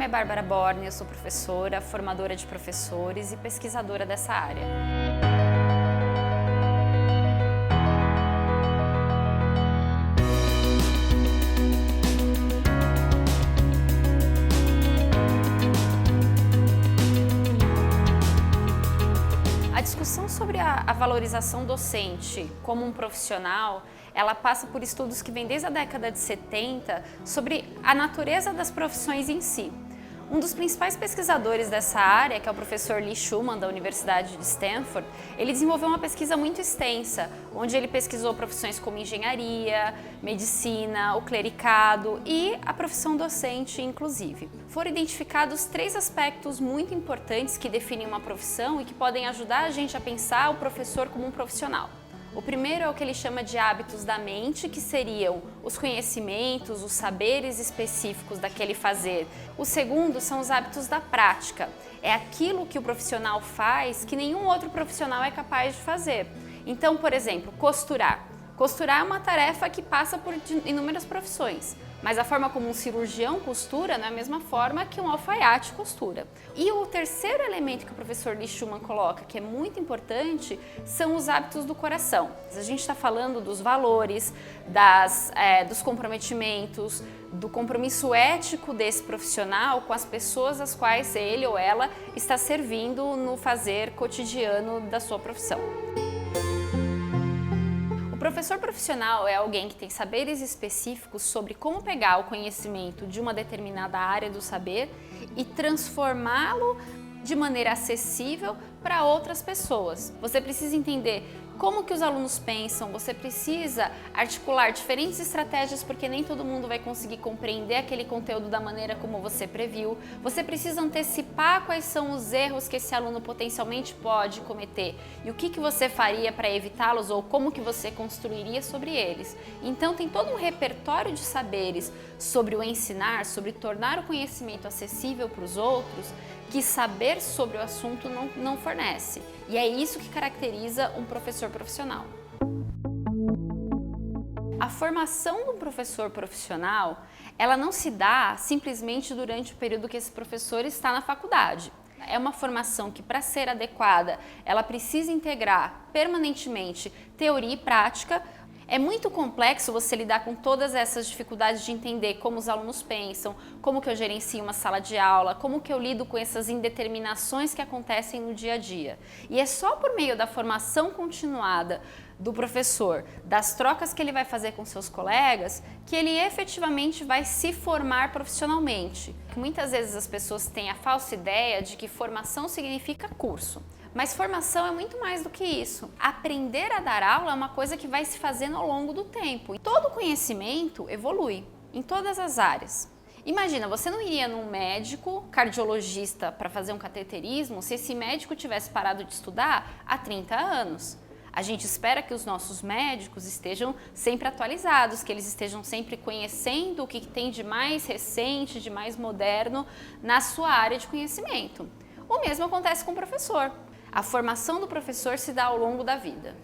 nome é Bárbara Borne, eu sou professora, formadora de professores e pesquisadora dessa área. A discussão sobre a valorização docente como um profissional, ela passa por estudos que vêm desde a década de 70 sobre a natureza das profissões em si. Um dos principais pesquisadores dessa área, que é o professor Lee Schuman, da Universidade de Stanford, ele desenvolveu uma pesquisa muito extensa, onde ele pesquisou profissões como engenharia, medicina, o clericado e a profissão docente, inclusive. Foram identificados 3 aspectos muito importantes que definem uma profissão e que podem ajudar a gente a pensar o professor como um profissional. O primeiro é o que ele chama de hábitos da mente, que seriam os conhecimentos, os saberes específicos daquele fazer. O segundo são os hábitos da prática. É aquilo que o profissional faz que nenhum outro profissional é capaz de fazer. Então, por exemplo, costurar. Costurar é uma tarefa que passa por inúmeras profissões, mas a forma como um cirurgião costura não é a mesma forma que um alfaiate costura. E o terceiro elemento que o professor Lee Schuman coloca, que é muito importante, são os hábitos do coração. A gente está falando dos valores, dos comprometimentos, do compromisso ético desse profissional com as pessoas às quais ele ou ela está servindo no fazer cotidiano da sua profissão. O professor profissional é alguém que tem saberes específicos sobre como pegar o conhecimento de uma determinada área do saber e transformá-lo de maneira acessível para outras pessoas. Você precisa entender como que os alunos pensam, você precisa articular diferentes estratégias porque nem todo mundo vai conseguir compreender aquele conteúdo da maneira como você previu. Você precisa antecipar quais são os erros que esse aluno potencialmente pode cometer e o que você faria para evitá-los ou como que você construiria sobre eles. Então tem todo um repertório de saberes sobre o ensinar, sobre tornar o conhecimento acessível para os outros, que saber sobre o assunto não fornece. E é isso que caracteriza um professor profissional. A formação de um professor profissional, ela não se dá simplesmente durante o período que esse professor está na faculdade. É uma formação que, para ser adequada, ela precisa integrar permanentemente teoria e prática. É muito complexo você lidar com todas essas dificuldades de entender como os alunos pensam, como que eu gerencio uma sala de aula, como que eu lido com essas indeterminações que acontecem no dia a dia. E é só por meio da formação continuada do professor, das trocas que ele vai fazer com seus colegas, que ele efetivamente vai se formar profissionalmente. Muitas vezes as pessoas têm a falsa ideia de que formação significa curso. Mas formação é muito mais do que isso. Aprender a dar aula é uma coisa que vai se fazendo ao longo do tempo. E todo conhecimento evolui em todas as áreas. Imagina, você não iria num médico cardiologista para fazer um cateterismo se esse médico tivesse parado de estudar há 30 anos. A gente espera que os nossos médicos estejam sempre atualizados, que eles estejam sempre conhecendo o que tem de mais recente, de mais moderno na sua área de conhecimento. O mesmo acontece com o professor. A formação do professor se dá ao longo da vida.